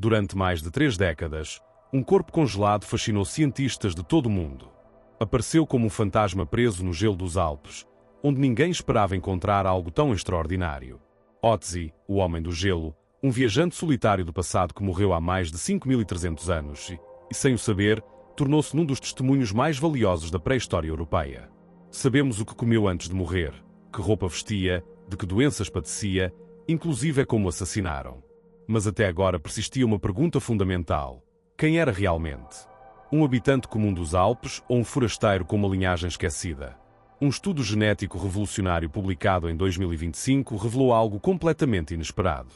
Durante mais de 3 décadas, um corpo congelado fascinou cientistas de todo o mundo. Apareceu como um fantasma preso no gelo dos Alpes, onde ninguém esperava encontrar algo tão extraordinário. Ötzi, o Homem do Gelo, um viajante solitário do passado que morreu há mais de 5.300 anos e, sem o saber, tornou-se num dos testemunhos mais valiosos da pré-história europeia. Sabemos o que comeu antes de morrer, que roupa vestia, de que doenças padecia, inclusive é como o assassinaram. Mas até agora persistia uma pergunta fundamental: quem era realmente? Um habitante comum dos Alpes ou um forasteiro com uma linhagem esquecida? Um estudo genético revolucionário publicado em 2025 revelou algo completamente inesperado.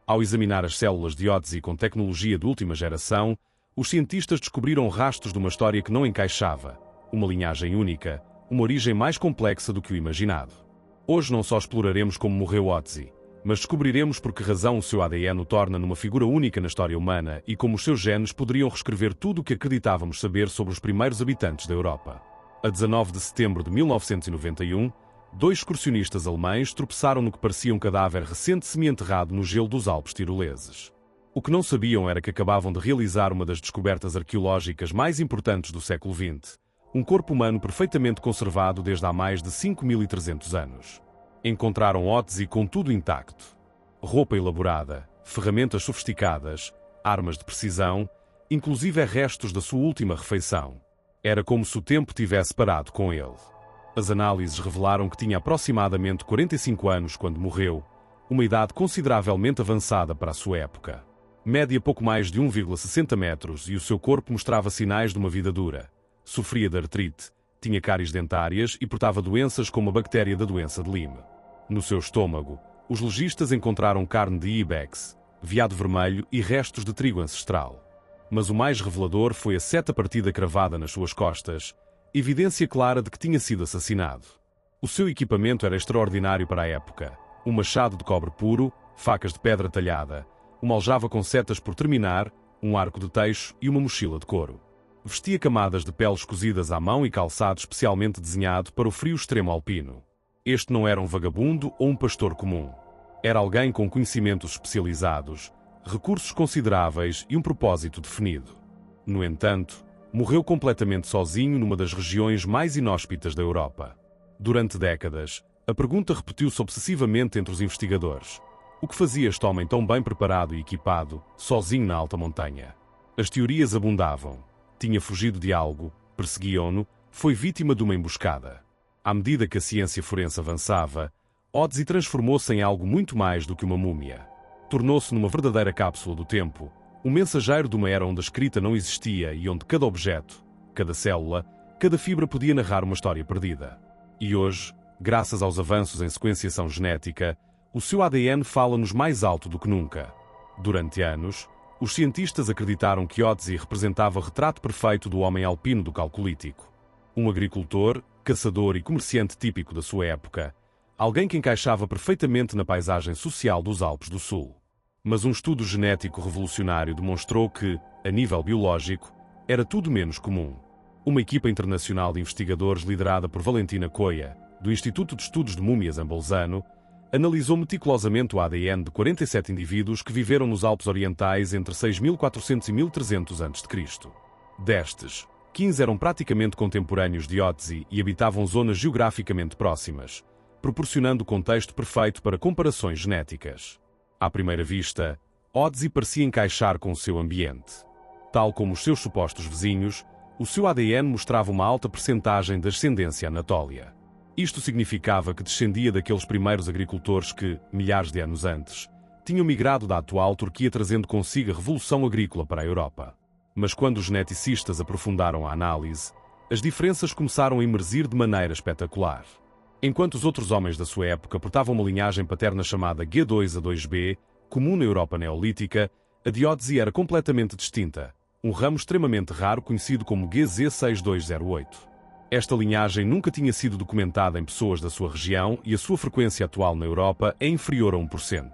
Ao examinar as células de Ötzi com tecnologia de última geração, os cientistas descobriram rastros de uma história que não encaixava, uma linhagem única, uma origem mais complexa do que o imaginado. Hoje não só exploraremos como morreu Ötzi, mas descobriremos por que razão o seu ADN o torna numa figura única na história humana e como os seus genes poderiam reescrever tudo o que acreditávamos saber sobre os primeiros habitantes da Europa. A 19 de setembro de 1991, 2 excursionistas alemães tropeçaram no que parecia um cadáver recente semi-enterrado no gelo dos Alpes tiroleses. O que não sabiam era que acabavam de realizar uma das descobertas arqueológicas mais importantes do século XX, um corpo humano perfeitamente conservado desde há mais de 5.300 anos. Encontraram Ötzi com tudo intacto. Roupa elaborada, ferramentas sofisticadas, armas de precisão, inclusive restos da sua última refeição. Era como se o tempo tivesse parado com ele. As análises revelaram que tinha aproximadamente 45 anos quando morreu, uma idade consideravelmente avançada para a sua época. Média pouco mais de 1,60 metros e o seu corpo mostrava sinais de uma vida dura. Sofria de artrite, tinha cáries dentárias e portava doenças como a bactéria da doença de Lyme. No seu estômago, os legistas encontraram carne de ibex, veado vermelho e restos de trigo ancestral. Mas o mais revelador foi a seta partida cravada nas suas costas, evidência clara de que tinha sido assassinado. O seu equipamento era extraordinário para a época: um machado de cobre puro, facas de pedra talhada, uma aljava com setas por terminar, um arco de teixo e uma mochila de couro. Vestia camadas de peles cozidas à mão e calçado especialmente desenhado para o frio extremo alpino. Este não era um vagabundo ou um pastor comum. Era alguém com conhecimentos especializados, recursos consideráveis e um propósito definido. No entanto, morreu completamente sozinho numa das regiões mais inóspitas da Europa. Durante décadas, a pergunta repetiu-se obsessivamente entre os investigadores: o que fazia este homem tão bem preparado e equipado, sozinho na alta montanha? As teorias abundavam. Tinha fugido de algo, perseguiam-no, foi vítima de uma emboscada. À medida que a ciência forense avançava, Ötzi transformou-se em algo muito mais do que uma múmia. Tornou-se numa verdadeira cápsula do tempo, um mensageiro de uma era onde a escrita não existia e onde cada objeto, cada célula, cada fibra podia narrar uma história perdida. E hoje, graças aos avanços em sequenciação genética, o seu ADN fala-nos mais alto do que nunca. Durante anos, os cientistas acreditaram que Ötzi representava o retrato perfeito do homem alpino do Calcolítico. Um agricultor, caçador e comerciante típico da sua época, alguém que encaixava perfeitamente na paisagem social dos Alpes do Sul. Mas um estudo genético revolucionário demonstrou que, a nível biológico, era tudo menos comum. Uma equipa internacional de investigadores liderada por Valentina Coia, do Instituto de Estudos de Múmias em Bolzano, analisou meticulosamente o ADN de 47 indivíduos que viveram nos Alpes Orientais entre 6.400 e 1.300 a.C. Destes, 15 eram praticamente contemporâneos de Ötzi e habitavam zonas geograficamente próximas, proporcionando o contexto perfeito para comparações genéticas. À primeira vista, Ötzi parecia encaixar com o seu ambiente. Tal como os seus supostos vizinhos, o seu ADN mostrava uma alta percentagem de ascendência anatólia. Isto significava que descendia daqueles primeiros agricultores que, milhares de anos antes, tinham migrado da atual Turquia trazendo consigo a revolução agrícola para a Europa. Mas quando os geneticistas aprofundaram a análise, as diferenças começaram a emergir de maneira espetacular. Enquanto os outros homens da sua época portavam uma linhagem paterna chamada G2A2B, comum na Europa neolítica, a de Ötzi era completamente distinta, um ramo extremamente raro conhecido como GZ6208. Esta linhagem nunca tinha sido documentada em pessoas da sua região e a sua frequência atual na Europa é inferior a 1%.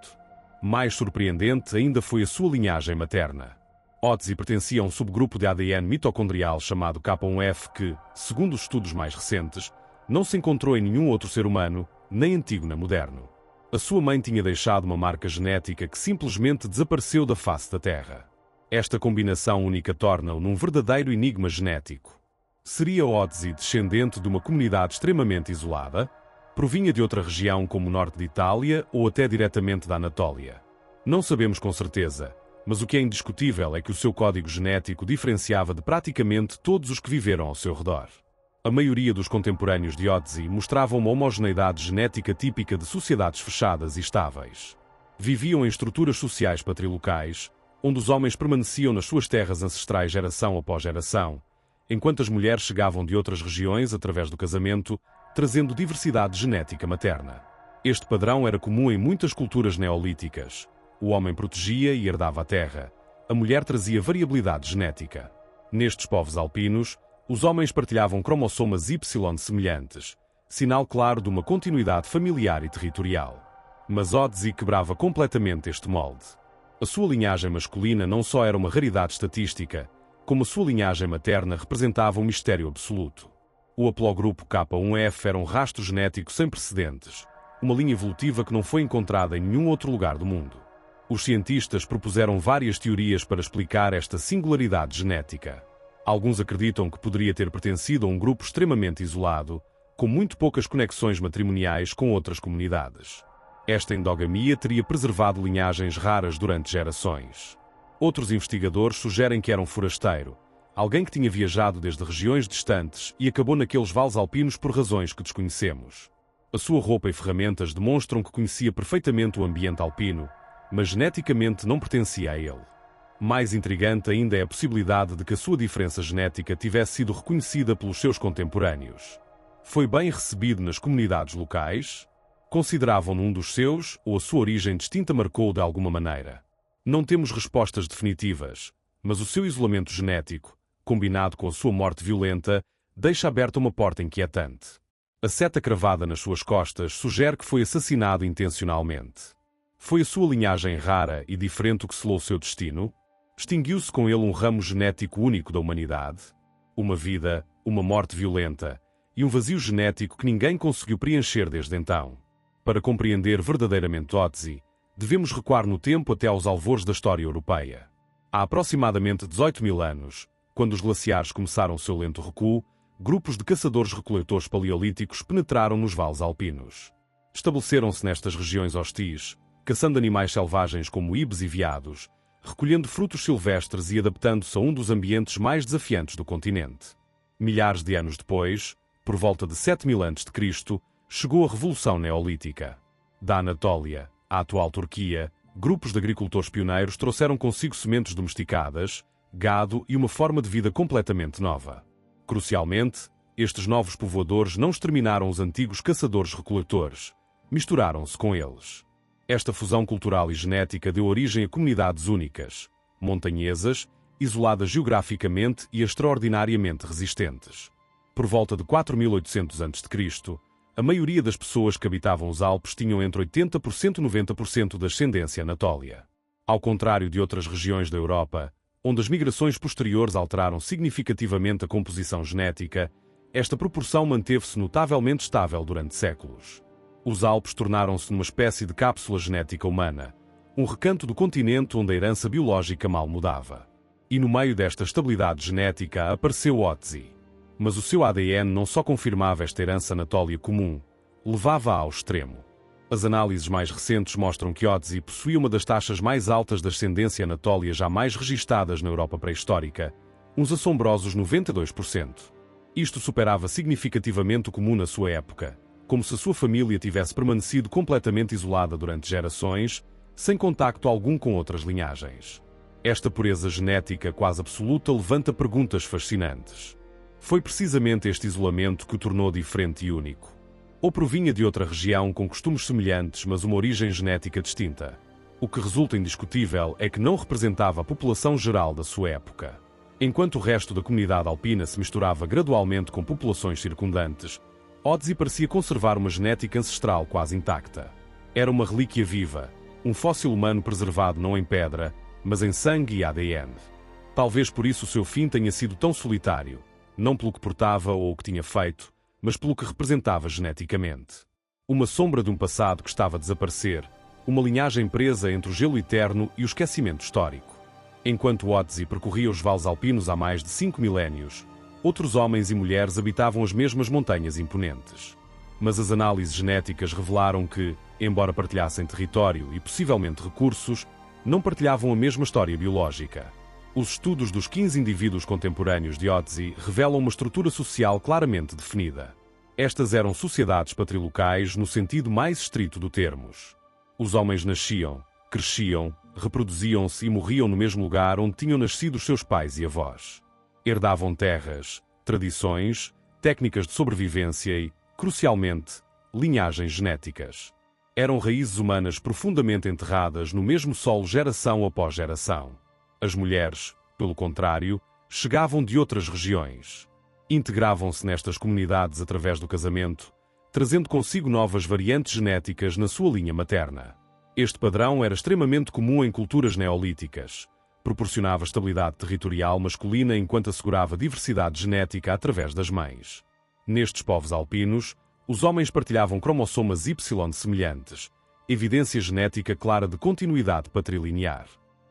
Mais surpreendente ainda foi a sua linhagem materna. Ötzi pertencia a um subgrupo de ADN mitocondrial chamado K1F que, segundo os estudos mais recentes, não se encontrou em nenhum outro ser humano, nem antigo nem moderno. A sua mãe tinha deixado uma marca genética que simplesmente desapareceu da face da Terra. Esta combinação única torna-o num verdadeiro enigma genético. Seria Otzi descendente de uma comunidade extremamente isolada? Provinha de outra região como o norte de Itália ou até diretamente da Anatólia? Não sabemos com certeza, mas o que é indiscutível é que o seu código genético diferenciava de praticamente todos os que viveram ao seu redor. A maioria dos contemporâneos de Otzi mostravam uma homogeneidade genética típica de sociedades fechadas e estáveis. Viviam em estruturas sociais patrilocais, onde os homens permaneciam nas suas terras ancestrais geração após geração, enquanto as mulheres chegavam de outras regiões através do casamento, trazendo diversidade genética materna. Este padrão era comum em muitas culturas neolíticas. O homem protegia e herdava a terra. A mulher trazia variabilidade genética. Nestes povos alpinos, os homens partilhavam cromossomas Y semelhantes, sinal claro de uma continuidade familiar e territorial. Mas Otzi quebrava completamente este molde. A sua linhagem masculina não só era uma raridade estatística, como a sua linhagem materna representava um mistério absoluto. O haplogrupo K1F era um rastro genético sem precedentes, uma linha evolutiva que não foi encontrada em nenhum outro lugar do mundo. Os cientistas propuseram várias teorias para explicar esta singularidade genética. Alguns acreditam que poderia ter pertencido a um grupo extremamente isolado, com muito poucas conexões matrimoniais com outras comunidades. Esta endogamia teria preservado linhagens raras durante gerações. Outros investigadores sugerem que era um forasteiro, alguém que tinha viajado desde regiões distantes e acabou naqueles vales alpinos por razões que desconhecemos. A sua roupa e ferramentas demonstram que conhecia perfeitamente o ambiente alpino, mas geneticamente não pertencia a ele. Mais intrigante ainda é a possibilidade de que a sua diferença genética tivesse sido reconhecida pelos seus contemporâneos. Foi bem recebido nas comunidades locais? Consideravam-no um dos seus, ou a sua origem distinta marcou-o de alguma maneira? Não temos respostas definitivas, mas o seu isolamento genético, combinado com a sua morte violenta, deixa aberta uma porta inquietante. A seta cravada nas suas costas sugere que foi assassinado intencionalmente. Foi a sua linhagem rara e diferente o que selou seu destino? Extinguiu-se com ele um ramo genético único da humanidade? Uma vida, uma morte violenta e um vazio genético que ninguém conseguiu preencher desde então. Para compreender verdadeiramente Otzi, devemos recuar no tempo até aos alvores da história europeia. Há aproximadamente 18.000 anos, quando os glaciares começaram seu lento recuo, grupos de caçadores-recoletores paleolíticos penetraram nos vales alpinos. Estabeleceram-se nestas regiões hostis, caçando animais selvagens como ibes e veados, recolhendo frutos silvestres e adaptando-se a um dos ambientes mais desafiantes do continente. Milhares de anos depois, por volta de 7.000 a.C., chegou a Revolução Neolítica. Da Anatólia, à atual Turquia, grupos de agricultores pioneiros trouxeram consigo sementes domesticadas, gado e uma forma de vida completamente nova. Crucialmente, estes novos povoadores não exterminaram os antigos caçadores-recoletores, misturaram-se com eles. Esta fusão cultural e genética deu origem a comunidades únicas, montanhesas, isoladas geograficamente e extraordinariamente resistentes. Por volta de 4.800 a.C., a maioria das pessoas que habitavam os Alpes tinham entre 80% e 90% de ascendência anatólia. Ao contrário de outras regiões da Europa, onde as migrações posteriores alteraram significativamente a composição genética, esta proporção manteve-se notavelmente estável durante séculos. Os Alpes tornaram-se numa espécie de cápsula genética humana, um recanto do continente onde a herança biológica mal mudava. E no meio desta estabilidade genética apareceu Otzi. Mas o seu ADN não só confirmava esta herança anatólia comum, levava-a ao extremo. As análises mais recentes mostram que Otzi possuía uma das taxas mais altas de ascendência anatólia jamais registadas na Europa pré-histórica, uns assombrosos 92%. Isto superava significativamente o comum na sua época, como se a sua família tivesse permanecido completamente isolada durante gerações, sem contacto algum com outras linhagens. Esta pureza genética quase absoluta levanta perguntas fascinantes. Foi precisamente este isolamento que o tornou diferente e único? Ou provinha de outra região com costumes semelhantes, mas uma origem genética distinta? O que resulta indiscutível é que não representava a população geral da sua época. Enquanto o resto da comunidade alpina se misturava gradualmente com populações circundantes, Otzi parecia conservar uma genética ancestral quase intacta. Era uma relíquia viva, um fóssil humano preservado não em pedra, mas em sangue e ADN. Talvez por isso o seu fim tenha sido tão solitário, não pelo que portava ou o que tinha feito, mas pelo que representava geneticamente. Uma sombra de um passado que estava a desaparecer, uma linhagem presa entre o gelo eterno e o esquecimento histórico. Enquanto Otzi percorria os vales alpinos há mais de 5 milénios, outros homens e mulheres habitavam as mesmas montanhas imponentes. Mas as análises genéticas revelaram que, embora partilhassem território e possivelmente recursos, não partilhavam a mesma história biológica. Os estudos dos 15 indivíduos contemporâneos de Otzi revelam uma estrutura social claramente definida. Estas eram sociedades patrilocais no sentido mais estrito do termo. Os homens nasciam, cresciam, reproduziam-se e morriam no mesmo lugar onde tinham nascido os seus pais e avós. Herdavam terras, tradições, técnicas de sobrevivência e, crucialmente, linhagens genéticas. Eram raízes humanas profundamente enterradas no mesmo solo geração após geração. As mulheres, pelo contrário, chegavam de outras regiões. Integravam-se nestas comunidades através do casamento, trazendo consigo novas variantes genéticas na sua linha materna. Este padrão era extremamente comum em culturas neolíticas. Proporcionava estabilidade territorial masculina enquanto assegurava diversidade genética através das mães. Nestes povos alpinos, os homens partilhavam cromossomas Y semelhantes, evidência genética clara de continuidade patrilinear.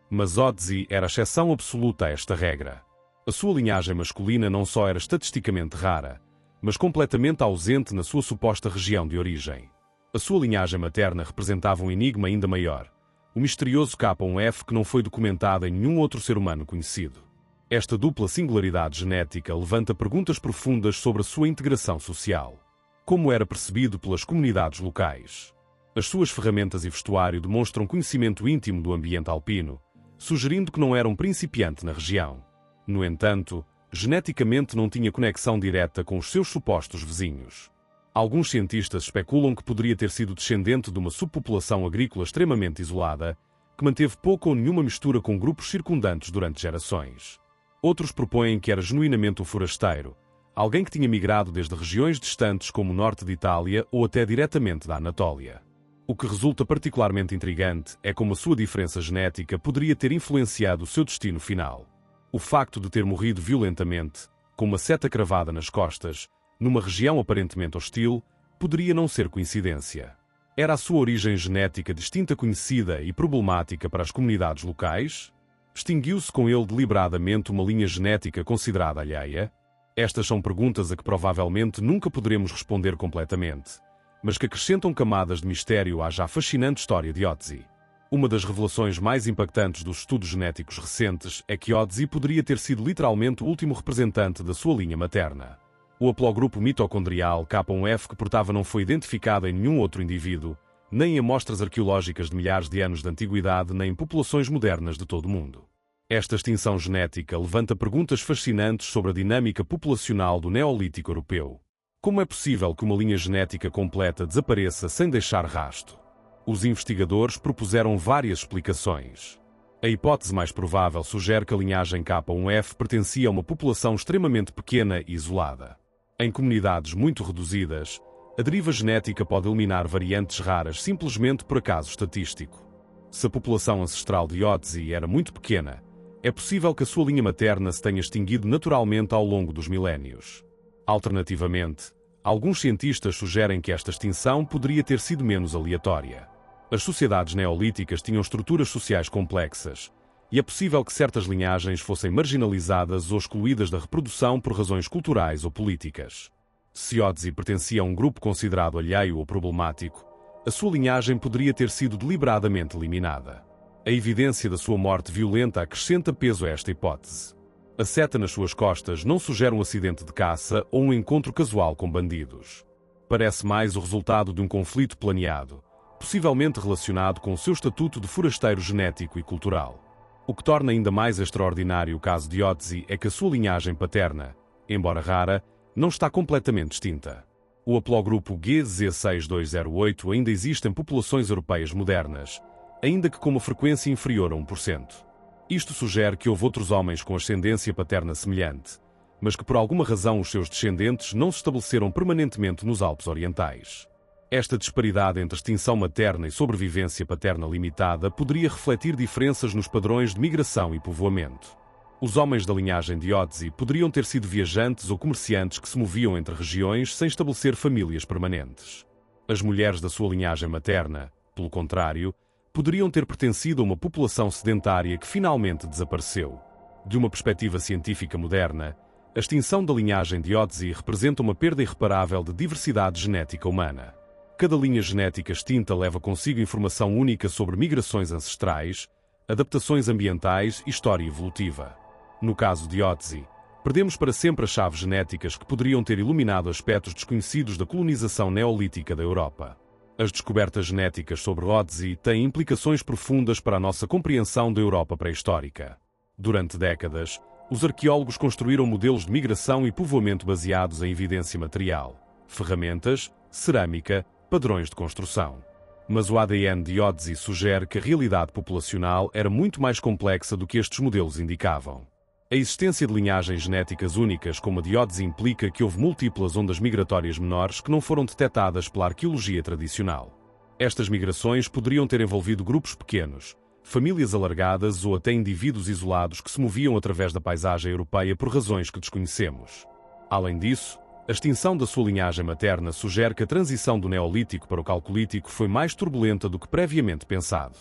Mas Otzi era a exceção absoluta a esta regra. A sua linhagem masculina não só era estatisticamente rara, mas completamente ausente na sua suposta região de origem. A sua linhagem materna representava um enigma ainda maior, o misterioso K1F que não foi documentado em nenhum outro ser humano conhecido. Esta dupla singularidade genética levanta perguntas profundas sobre a sua integração social. Como era percebido pelas comunidades locais? As suas ferramentas e vestuário demonstram conhecimento íntimo do ambiente alpino, sugerindo que não era um principiante na região. No entanto, geneticamente não tinha conexão direta com os seus supostos vizinhos. Alguns cientistas especulam que poderia ter sido descendente de uma subpopulação agrícola extremamente isolada, que manteve pouca ou nenhuma mistura com grupos circundantes durante gerações. Outros propõem que era genuinamente um forasteiro, alguém que tinha migrado desde regiões distantes como o norte de Itália ou até diretamente da Anatólia. O que resulta particularmente intrigante é como a sua diferença genética poderia ter influenciado o seu destino final. O facto de ter morrido violentamente, com uma seta cravada nas costas, numa região aparentemente hostil, poderia não ser coincidência. Era a sua origem genética distinta conhecida e problemática para as comunidades locais? Extinguiu-se com ele deliberadamente uma linha genética considerada alheia? Estas são perguntas a que provavelmente nunca poderemos responder completamente, mas que acrescentam camadas de mistério à já fascinante história de Otzi. Uma das revelações mais impactantes dos estudos genéticos recentes é que Otzi poderia ter sido literalmente o último representante da sua linha materna. O haplogrupo mitocondrial K1F que portava não foi identificado em nenhum outro indivíduo, nem em amostras arqueológicas de milhares de anos de antiguidade, nem em populações modernas de todo o mundo. Esta extinção genética levanta perguntas fascinantes sobre a dinâmica populacional do Neolítico europeu. Como é possível que uma linha genética completa desapareça sem deixar rastro? Os investigadores propuseram várias explicações. A hipótese mais provável sugere que a linhagem K1F pertencia a uma população extremamente pequena e isolada. Em comunidades muito reduzidas, a deriva genética pode eliminar variantes raras simplesmente por acaso estatístico. Se a população ancestral de Otzi era muito pequena, é possível que a sua linha materna se tenha extinguido naturalmente ao longo dos milénios. Alternativamente, alguns cientistas sugerem que esta extinção poderia ter sido menos aleatória. As sociedades neolíticas tinham estruturas sociais complexas, e é possível que certas linhagens fossem marginalizadas ou excluídas da reprodução por razões culturais ou políticas. Se Otzi pertencia a um grupo considerado alheio ou problemático, a sua linhagem poderia ter sido deliberadamente eliminada. A evidência da sua morte violenta acrescenta peso a esta hipótese. A seta nas suas costas não sugere um acidente de caça ou um encontro casual com bandidos. Parece mais o resultado de um conflito planeado, possivelmente relacionado com o seu estatuto de forasteiro genético e cultural. O que torna ainda mais extraordinário o caso de Otzi é que a sua linhagem paterna, embora rara, não está completamente extinta. O haplogrupo GZ6208 ainda existe em populações europeias modernas, ainda que com uma frequência inferior a 1%. Isto sugere que houve outros homens com ascendência paterna semelhante, mas que por alguma razão os seus descendentes não se estabeleceram permanentemente nos Alpes Orientais. Esta disparidade entre extinção materna e sobrevivência paterna limitada poderia refletir diferenças nos padrões de migração e povoamento. Os homens da linhagem de Otzi poderiam ter sido viajantes ou comerciantes que se moviam entre regiões sem estabelecer famílias permanentes. As mulheres da sua linhagem materna, pelo contrário, poderiam ter pertencido a uma população sedentária que finalmente desapareceu. De uma perspectiva científica moderna, a extinção da linhagem de Ötzi representa uma perda irreparável de diversidade genética humana. Cada linha genética extinta leva consigo informação única sobre migrações ancestrais, adaptações ambientais e história evolutiva. No caso de Ötzi, perdemos para sempre as chaves genéticas que poderiam ter iluminado aspectos desconhecidos da colonização neolítica da Europa. As descobertas genéticas sobre Ötzi têm implicações profundas para a nossa compreensão da Europa pré-histórica. Durante décadas, os arqueólogos construíram modelos de migração e povoamento baseados em evidência material, ferramentas, cerâmica, padrões de construção. Mas o ADN de Ötzi sugere que a realidade populacional era muito mais complexa do que estes modelos indicavam. A existência de linhagens genéticas únicas como a de Ötzi implica que houve múltiplas ondas migratórias menores que não foram detectadas pela arqueologia tradicional. Estas migrações poderiam ter envolvido grupos pequenos, famílias alargadas ou até indivíduos isolados que se moviam através da paisagem europeia por razões que desconhecemos. Além disso, a extinção da sua linhagem materna sugere que a transição do Neolítico para o Calcolítico foi mais turbulenta do que previamente pensado.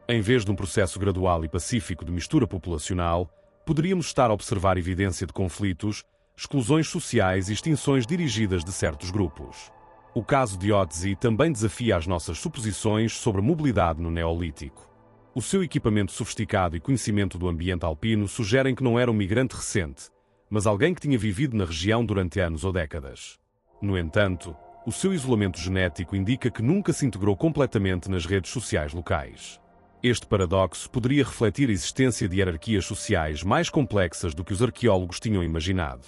Em vez de um processo gradual e pacífico de mistura populacional, poderíamos estar a observar evidência de conflitos, exclusões sociais e extinções dirigidas de certos grupos. O caso de Ötzi também desafia as nossas suposições sobre a mobilidade no Neolítico. O seu equipamento sofisticado e conhecimento do ambiente alpino sugerem que não era um migrante recente, mas alguém que tinha vivido na região durante anos ou décadas. No entanto, o seu isolamento genético indica que nunca se integrou completamente nas redes sociais locais. Este paradoxo poderia refletir a existência de hierarquias sociais mais complexas do que os arqueólogos tinham imaginado.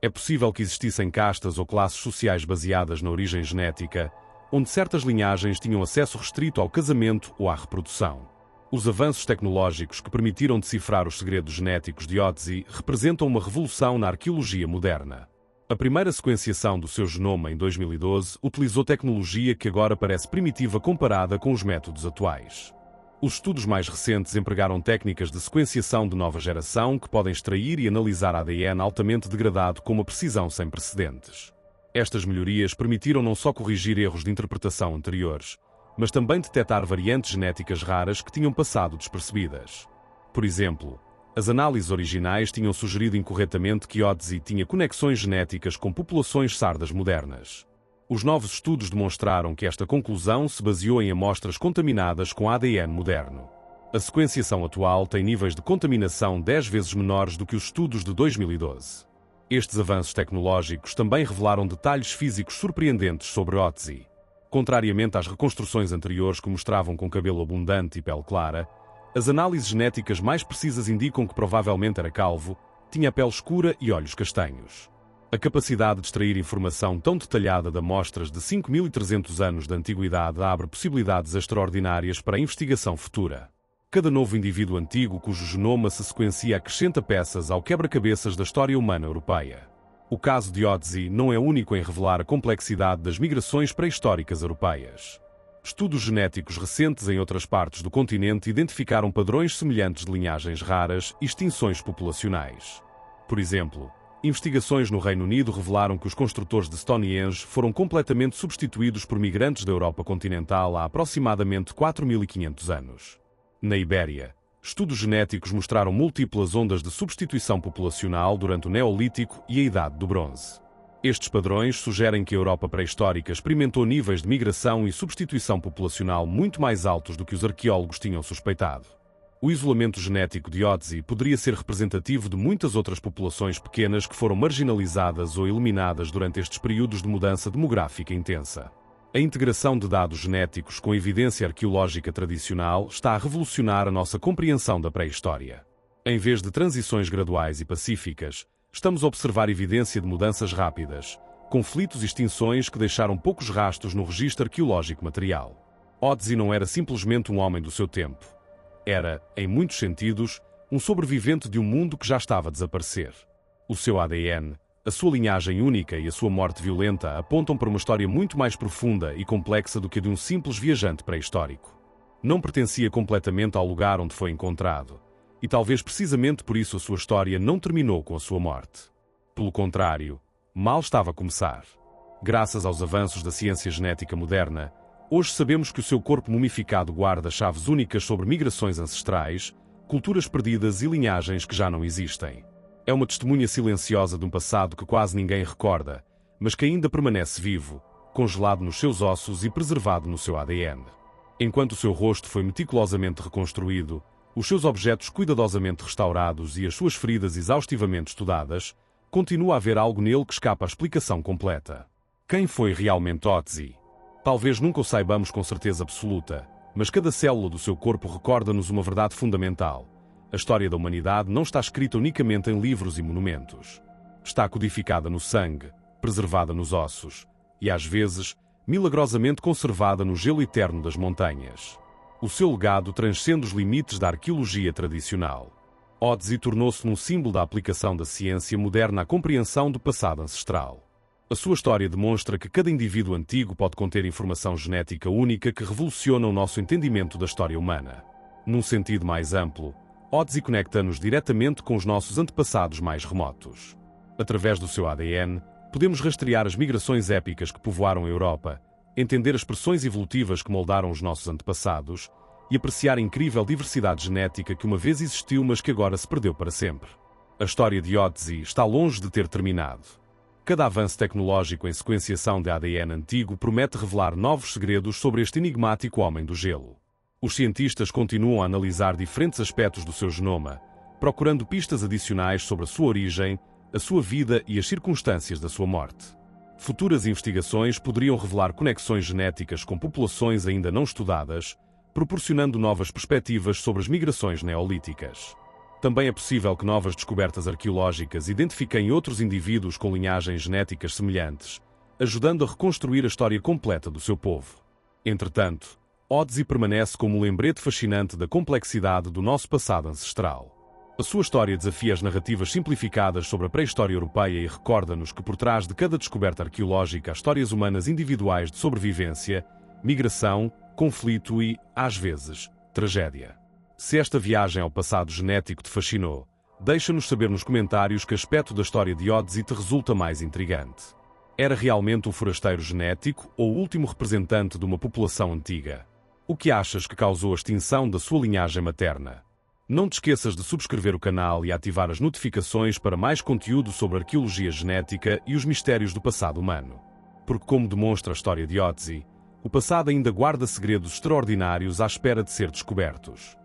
É possível que existissem castas ou classes sociais baseadas na origem genética, onde certas linhagens tinham acesso restrito ao casamento ou à reprodução. Os avanços tecnológicos que permitiram decifrar os segredos genéticos de Ötzi representam uma revolução na arqueologia moderna. A primeira sequenciação do seu genoma em 2012 utilizou tecnologia que agora parece primitiva comparada com os métodos atuais. Os estudos mais recentes empregaram técnicas de sequenciação de nova geração que podem extrair e analisar ADN altamente degradado com uma precisão sem precedentes. Estas melhorias permitiram não só corrigir erros de interpretação anteriores, mas também detectar variantes genéticas raras que tinham passado despercebidas. Por exemplo, as análises originais tinham sugerido incorretamente que Ötzi tinha conexões genéticas com populações sardas modernas. Os novos estudos demonstraram que esta conclusão se baseou em amostras contaminadas com ADN moderno. A sequenciação atual tem níveis de contaminação 10 vezes menores do que os estudos de 2012. Estes avanços tecnológicos também revelaram detalhes físicos surpreendentes sobre Ötzi. Contrariamente às reconstruções anteriores que mostravam com cabelo abundante e pele clara, as análises genéticas mais precisas indicam que provavelmente era calvo, tinha pele escura e olhos castanhos. A capacidade de extrair informação tão detalhada de amostras de 5.300 anos de antiguidade abre possibilidades extraordinárias para a investigação futura. Cada novo indivíduo antigo cujo genoma se sequencia acrescenta peças ao quebra-cabeças da história humana europeia. O caso de Ötzi não é único em revelar a complexidade das migrações pré-históricas europeias. Estudos genéticos recentes em outras partes do continente identificaram padrões semelhantes de linhagens raras e extinções populacionais. Por exemplo, investigações no Reino Unido revelaram que os construtores de Stonehenge foram completamente substituídos por migrantes da Europa continental há aproximadamente 4.500 anos. Na Ibéria, estudos genéticos mostraram múltiplas ondas de substituição populacional durante o Neolítico e a Idade do Bronze. Estes padrões sugerem que a Europa pré-histórica experimentou níveis de migração e substituição populacional muito mais altos do que os arqueólogos tinham suspeitado. O isolamento genético de Ötzi poderia ser representativo de muitas outras populações pequenas que foram marginalizadas ou eliminadas durante estes períodos de mudança demográfica intensa. A integração de dados genéticos com evidência arqueológica tradicional está a revolucionar a nossa compreensão da pré-história. Em vez de transições graduais e pacíficas, estamos a observar evidência de mudanças rápidas, conflitos e extinções que deixaram poucos rastros no registro arqueológico material. Ötzi não era simplesmente um homem do seu tempo. Era, em muitos sentidos, um sobrevivente de um mundo que já estava a desaparecer. O seu ADN, a sua linhagem única e a sua morte violenta apontam para uma história muito mais profunda e complexa do que a de um simples viajante pré-histórico. Não pertencia completamente ao lugar onde foi encontrado, e talvez precisamente por isso a sua história não terminou com a sua morte. Pelo contrário, mal estava a começar. Graças aos avanços da ciência genética moderna, Hoje sabemos que o seu corpo mumificado guarda chaves únicas sobre migrações ancestrais, culturas perdidas e linhagens que já não existem. É uma testemunha silenciosa de um passado que quase ninguém recorda, mas que ainda permanece vivo, congelado nos seus ossos e preservado no seu ADN. Enquanto o seu rosto foi meticulosamente reconstruído, os seus objetos cuidadosamente restaurados e as suas feridas exaustivamente estudadas, continua a haver algo nele que escapa à explicação completa. Quem foi realmente Ötzi? Talvez nunca o saibamos com certeza absoluta, mas cada célula do seu corpo recorda-nos uma verdade fundamental. A história da humanidade não está escrita unicamente em livros e monumentos. Está codificada no sangue, preservada nos ossos e, às vezes, milagrosamente conservada no gelo eterno das montanhas. O seu legado transcende os limites da arqueologia tradicional. Ötzi tornou-se num símbolo da aplicação da ciência moderna à compreensão do passado ancestral. A sua história demonstra que cada indivíduo antigo pode conter informação genética única que revoluciona o nosso entendimento da história humana. Num sentido mais amplo, Ötzi conecta-nos diretamente com os nossos antepassados mais remotos. Através do seu ADN, podemos rastrear as migrações épicas que povoaram a Europa, entender as pressões evolutivas que moldaram os nossos antepassados e apreciar a incrível diversidade genética que uma vez existiu mas que agora se perdeu para sempre. A história de Ötzi está longe de ter terminado. Cada avanço tecnológico em sequenciação de ADN antigo promete revelar novos segredos sobre este enigmático homem do gelo. Os cientistas continuam a analisar diferentes aspectos do seu genoma, procurando pistas adicionais sobre a sua origem, a sua vida e as circunstâncias da sua morte. Futuras investigações poderiam revelar conexões genéticas com populações ainda não estudadas, proporcionando novas perspectivas sobre as migrações neolíticas. Também é possível que novas descobertas arqueológicas identifiquem outros indivíduos com linhagens genéticas semelhantes, ajudando a reconstruir a história completa do seu povo. Entretanto, Ötzi permanece como um lembrete fascinante da complexidade do nosso passado ancestral. A sua história desafia as narrativas simplificadas sobre a pré-história europeia e recorda-nos que por trás de cada descoberta arqueológica há histórias humanas individuais de sobrevivência, migração, conflito e, às vezes, tragédia. Se esta viagem ao passado genético te fascinou, deixa-nos saber nos comentários que aspecto da história de Ötzi te resulta mais intrigante. Era realmente um forasteiro genético ou o último representante de uma população antiga? O que achas que causou a extinção da sua linhagem materna? Não te esqueças de subscrever o canal e ativar as notificações para mais conteúdo sobre arqueologia genética e os mistérios do passado humano. Porque, como demonstra a história de Ötzi, o passado ainda guarda segredos extraordinários à espera de ser descobertos.